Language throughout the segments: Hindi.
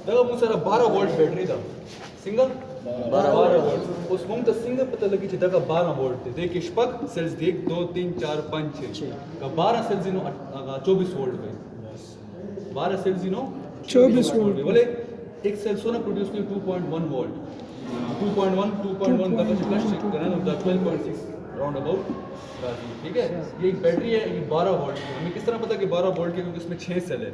देखो मुझे 12 वोल्ट बैटरी था सिंगल 12 वोल्ट उस मुंग तो सिंगल पता लगी थी देखा 12 वोल्ट थे देख इश्पक सेल्स देख 2 3 4 5 6 का 12 सेल्स इनो 24 वोल्ट पे 12 सेल्स इनो 24 वोल्ट बोले एक सेल सोना प्रोड्यूस की 2.1 वोल्ट 2.1 का प्लस चेक करना ना 12.6 राउंड अबाउट ठीक है ये एक बैटरी है ये 12 वोल्ट की हमें किस तरह पता कि 12 वोल्ट की क्योंकि इसमें 6 सेल है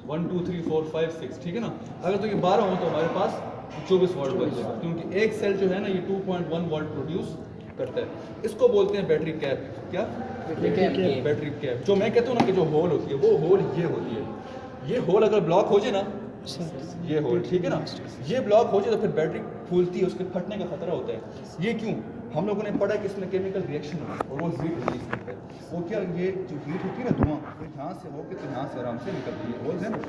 1 2 3 4 5 6 ठीक है ना अगर तो ये 12 हो तो हमारे पास 24 वोल्ट बन जाएगा क्योंकि एक सेल जो है ना ये 2.1 वोल्ट प्रोड्यूस करता है इसको बोलते हैं बैटरी कैप क्या बैटरी कैप जो मैं कहता हूँ ना कि जो होल होती है वो होल ये होती है ये होल अगर ब्लॉक हो जाए ना ये होल ठीक है ना ये ब्लॉक हो जाए तो फिर बैटरी फूलती है उसके फटने का खतरा होता है ये क्यों हम लोगों ने पढ़ा कि इसमें केमिकल रिएक्शन है और वो हीट रिलीज करता है वो क्या ये जो हीट होती है ना धुआं वो यहाँ से होके तो यहाँ से आराम से निकलती है होल्स है ना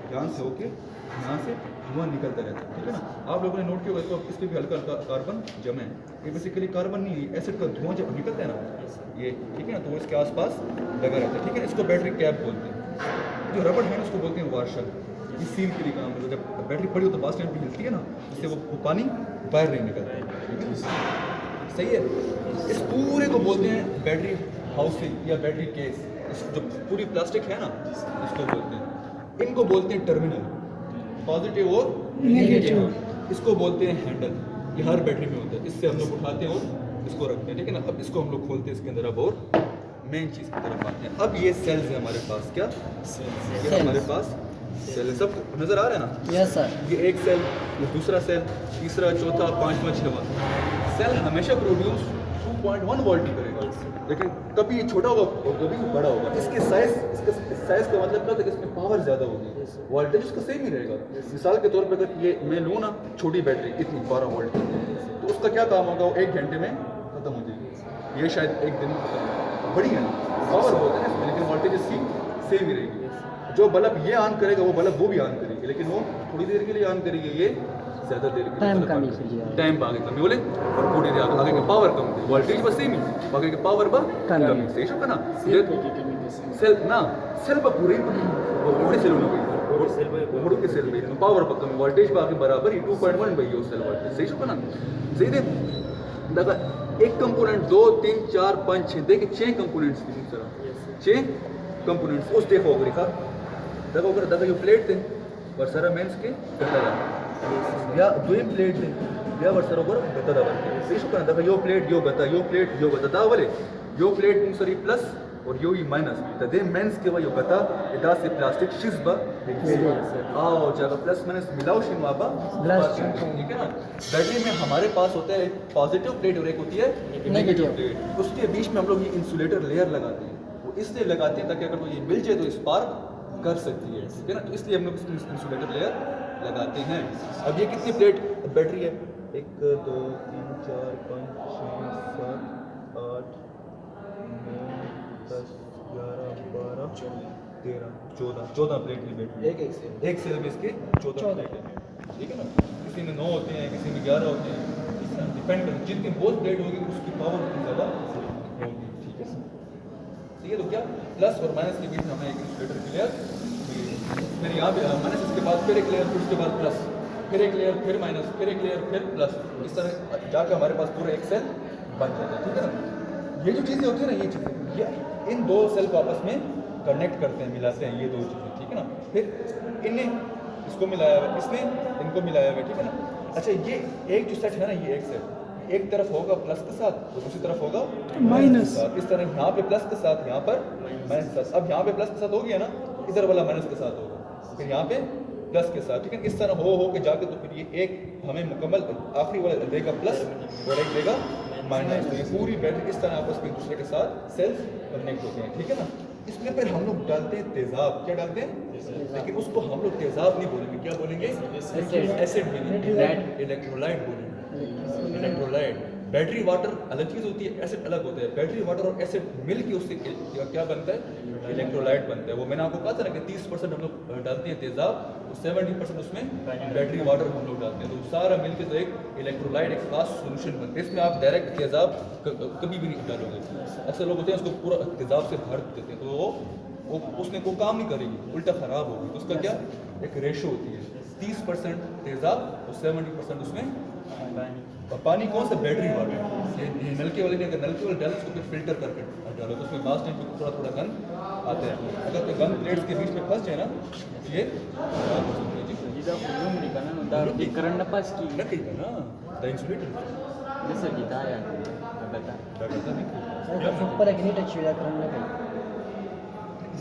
यहाँ से होके यहाँ से धुआं निकलता रहता है ठीक है ना आप लोगों ने नोट किया होगा तो इस पर भी हल्का हल्का कार्बन जमे है ये बेसिकली कार्बन नहीं है एसिड का धुआं जब निकलता है ना ये ठीक है ना तो वो इसके आसपास लगा रहता है ठीक है ना इसको बैटरी कैप बोलते हैं जो रबड़ है उसको बोलते हैं वाशर ये सील के लिए काम है जब बैटरी पड़ी हो तो बास टाइम पे हिलती है ना इससे वो पानी बाहर नहीं निकलता सही है इस पूरे को बोलते हैं बैटरी हाउसिंग या बैटरी केस इस जो पूरी प्लास्टिक है ना इसको बोलते हैं इनको बोलते हैं टर्मिनल पॉजिटिव और नेगेटिव इसको बोलते हैं हैंडल ये हर बैटरी में होता है इससे हम लोग उठाते हैं और इसको रखते हैं ठीक है ना अब इसको हम लोग खोलते हैं इसके अंदर अब और मेन चीज़ की तरफ आते हैं अब ये सेल्स है हमारे पास क्या ये हमारे पास सेल सब नजर आ रहा है ना यस सर ये एक सेल ये दूसरा सेल तीसरा चौथा पांचवा छठवां सेल हमेशा प्रोड्यूस 2.1 वोल्ट ही करेगा लेकिन कभी ये छोटा होगा और कभी बड़ा होगा इसके साइज का मतलब क्या होता है कि इसमें पावर ज़्यादा होगी वोल्टेज उसका सेम ही रहेगा मिसाल के तौर पर अगर ये मैं लूँ ना छोटी बैटरी इतनी 12 वोल्ट की तो उसका क्या काम होगा वो 1 घंटे में ख़त्म हो जाएगी ये शायद एक दिन में खत्म होगा बड़ी है ना पावर बहुत है ना लेकिन वोल्टेज इसकी सेम ही रहेगी जो बल्ब ये ऑन करेगा वो बल्ब वो भी ऑन करेगी लेकिन वो थोड़ी देर के लिए ऑन करेगी ये ज़्यादा देर के लिए टाइम आगे कमी बोले और थोड़ी देर आगे के पावर कम थी वोल्टेज बस सेम ही बाकी के पावर पर कमी सही शो ना सेल ना सेल पर पूरे बड़े सेल होने बड़ों के सेल में पावर पर कमी वोल्टेज पर आगे बराबर ही 2.1 भाई हो सेल वोल्टेज सही शो ना सही दे देखा एक कंपोनेंट 2 3 4 5 6 देखिए 6 कंपोनेंट्स की तरह 6 कंपोनेंट्स उस देखो देखा देखो अगर देखो ये प्लेट थे वर्षरा मेंस के गता या दो प्लेट थे या वर्षरा ऊपर गता दा वर्ष शो देखो यो प्लेट यो गता दा वाले यो प्लेट सरी प्लस और यो माइनस तदे मेंस के यो गता इदा से प्लास्टिक शिस्बा आओ जगह प्लस माइनस मिलाओ शिनवाबा ठीक है ना बैटरी में हमारे पास होता है एक पॉजिटिव प्लेट और एक होती है नेगेटिव प्लेट उसके बीच में हम लोग ये इंसुलेटर लेयर लगाते हैं वो इसलिए लगाते हैं ताकि अगर वो ये मिल जाए तो स्पार्क कर सकती है ठीक है ना तो इसलिए हम लोग इसमें इंसुलेटर लेयर लगाते हैं अब ये कितनी प्लेट बैटरी है 1 2 3 4 5 6 7 8 9 10 11 12 13 14 प्लेट की बैटरी एक सेल में इसके 14 प्लेट है ठीक है ना किसी में 9 होते हैं किसी में 11 होते हैं डिपेंड करता है जितनी बहुत प्लेट होगी उसकी पावर उतनी ज़्यादा होगी ठीक है ठीक है तो क्या प्लस और माइनस के बीच में हमें एक इंसुलेटर की लेयर फिर यहाँ पे माइनस इसके बाद फिर एक लेयर फिर उसके बाद प्लस फिर एक लेयर फिर माइनस फिर एक लेयर फिर प्लस इस तरह जाकर हमारे पास पूरा एक सेल बन जाता है ठीक है ना ये जो चीज़ें होती है ना ये चीज़ें ये इन दो सेल को आपस में कनेक्ट करते हैं मिलाते हैं ये दो चीज़ें ठीक है ना फिर इनने इसको मिलाया हुआ इसने इनको मिलाया हुआ ठीक है ना अच्छा ये एक जो सेट है ना ये एक सेट एक तरफ होगा प्लस के साथ तो दूसरी तरफ होगा माइनस इस तरह यहाँ पे प्लस के साथ यहाँ पर माइनस के साथ अब यहाँ पे प्लस के साथ हो गया ना इधर वाला माइनस के साथ होगा फिर यहाँ पे प्लस के साथ ठीक है इस तरह हो के जाके तो फिर ये एक हमें मुकम्मल आखिरी वाला देगा प्लस और एक देगा माइनस तो ये पूरी बैटरी इस तरह आपस में एक दूसरे के साथ सेल्स कनेक्ट होते हैं ठीक है ना इसमें फिर हम लोग डालते हैं तेजाब क्या डालते हैं लेकिन उसको हम लोग तेजाब नहीं बोलेंगे क्या बोलेंगे एसिड इलेक्ट्रोलाइट बोलेंगे इलेक्ट्रोलाइट बैटरी वाटर अलग चीज़ होती है एसिड अलग होता है बैटरी वाटर और एसिड मिल के उससे क्या बनता है इलेक्ट्रोलाइट बनता है वो मैंने आपको कहा था ना कि 30% हम लोग डालते हैं तेजाब तो 70% उसमें बैटरी वाटर हम लोग डालते हैं तो सारा मिल के तो एक इलेक्ट्रोलाइट एक खास सोल्यूशन बनता है इसमें आप डायरेक्ट तेजाब कभी भी नहीं डालोगे अक्सर लोग होते हैं उसको पूरा तेजाब से भर देते हैं तो वो उसने कोई काम नहीं करेगी, उल्टा ख़राब होगी। तो उसका क्या एक रेशो होती है, 30% तेज़ाब और 70% उसमें पानी। कौन सा बैटरी वाटर, ये नलके वाले ने अगर नलके वाले डालो उसको फिर फिल्टर करके डालो तो उसमें लास्ट टाइम थोड़ा थोड़ा गंद आता है। अगर कोई गंद प्लेट्स के बीच में फंस जाए ना ये खराब हो सकती है जी। Kita belum di kanan udah di kerana pas ki. नकली है ना the insulator Biasa kita ya. Agak लगाता नहीं super lagi ni touch sudah kerana kai.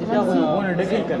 Kita aku nak pun ada kan.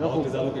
बहुत ज़्यादा के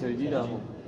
sir kita aku.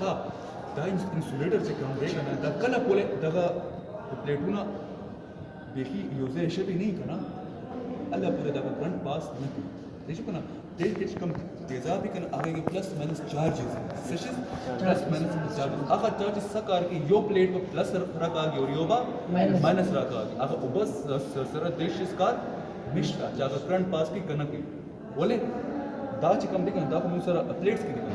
हाँ दा इंसुलेटर से कम देगा ना दा कला बोले दगा प्लेटूना देखी यूज़े ऐसे भी नहीं करना अल्लाह पूरे दगा करंट पास नहीं कर देखो करना तेज तेज कम तेज़ाब भी करना आगे के plus minus charges session plus minus charges आखा चार्जेस सकार की यो प्लेट पर प्लस रखा गया और योबा माइनस रखा गया आखा उबस सर देश इसकार मिश्रा जागा करंट पास की करना के बोले दाच कम देखना दा को सर प्लेट्स की देखना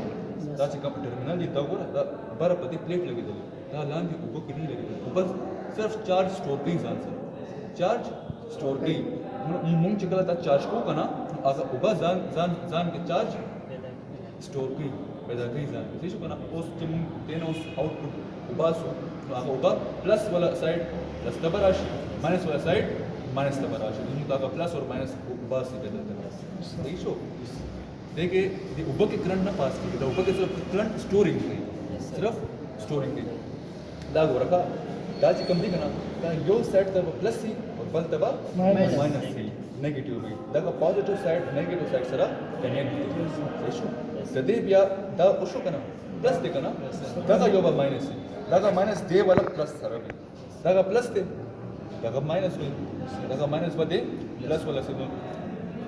दाच कम टर्मिनल दी दा को दा बार पति प्लेट लगी दे दा लान दी उबो की नहीं लगी ऊपर सिर्फ चार्ज स्टोर की आंसर चार्ज स्टोर की मुंग चिकला ता चार्ज को कना आगा उबा जान के चार्ज स्टोर की पैदा की जान ठीक है ना उस जब देना उस आउटपुट उबा सो आगा उबा प्लस वाला साइड प्लस दबराश माइनस वाला साइड माइनस दबराश दोनों का प्लस और माइनस उबा से पैदा करना ठीक है देखिए ये ऊपर के करंट ना पास की ऊपर के सिर्फ करंट स्टोरिंग की सिर्फ स्टोरिंग की लागू रखा दाची कम दी करना यो साइड तब प्लस सी और बल तब माइनस सी नेगेटिव में दाका पॉजिटिव साइड नेगेटिव साइड सरा कनेक्ट ऐशो सदे बिया दा उशो करना प्लस दे करना दाका यो बा माइनस सी दाका माइनस दे वाला प्लस सरा भी दाका प्लस दे दाका माइनस हुई दाका माइनस बदे प्लस वाला से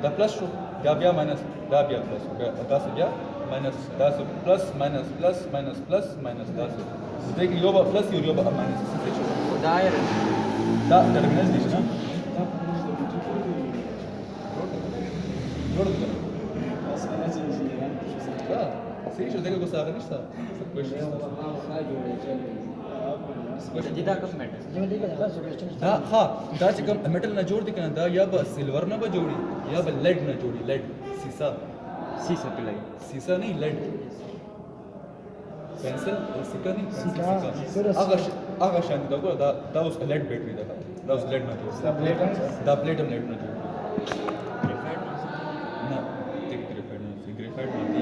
दा प्लस शो या बिया माइनस दा बिया प्लस हो गया 10 बिया minus 10 plus minus plus minus plus minus 10 देखिए यो बा प्लस यो बा माइनस से शो Daer. दा टर्मिनल दी ना जोड़ दो हाँ सही शो देखो कुछ आगे नहीं था सब question Kita ke meter. Jangan dia kata suggestion. दा हाँ दा से कम मेटल ना जोड़ दिखना दा या बस सिल्वर ना जोड़ी या बस लेड ना जोड़ी लेड शीशा Si satu lagi. शीशा नहीं लेड पेंसिल सिक्का नहीं सिक्का। आगा शांति दा को दा उस लेड बैटरी दा उस लेड ना जोड़ दा प्लेटम लेड ना जोड़ ना टिक ग्रेफाइट ना दी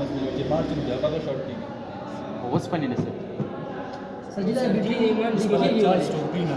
मतलब ये मार्जिन ज्यादा का शॉर्ट की Bagus pan ini sir. Sajida bitli imam उसके dikhi बाद ghi चार wala. स्टोर की ना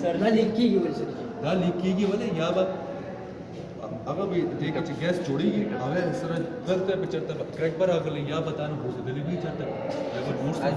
Sarda likhi ghi wala sajida. दा लीक की वाले या बा अगर भी ठीक है गैस जोड़ेगी अबे सर करते पे चढ़ता क्रैक पर अगर या बताना हो सकता है चढ़ता या बा आज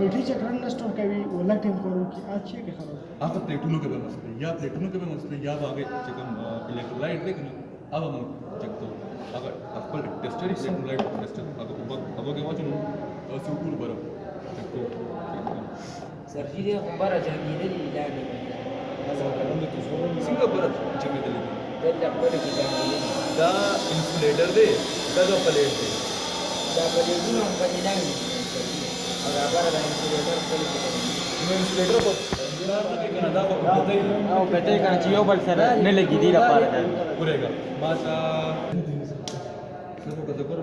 बैटरी चक्रण ना स्टोर कभी वला टेम करो कि आज ये के खराब आप प्लेटूनों के मसले या प्लेटूनों के मसले या आगे चिकन इलेक्ट्रोलाइट देखना अब हम चेक तो अगर आपको टेस्टर इलेक्ट्रोलाइट टेस्टर अब के वाचन सूटूल बरफ चेक तो Sarjida bara jangida di ilani. Single बरफ चेक दे लेगी Dalla pada kita ni. दा इंसुलेटर दे दा प्लेट दे Da pada ni orang panjang. Agak bara dah insulator kali kita. Insulator को देखना दा को बताइए Oh, betul kan cio bal sir. Ne lagi di dapat kan. पूरेगा माता सबको कदर करो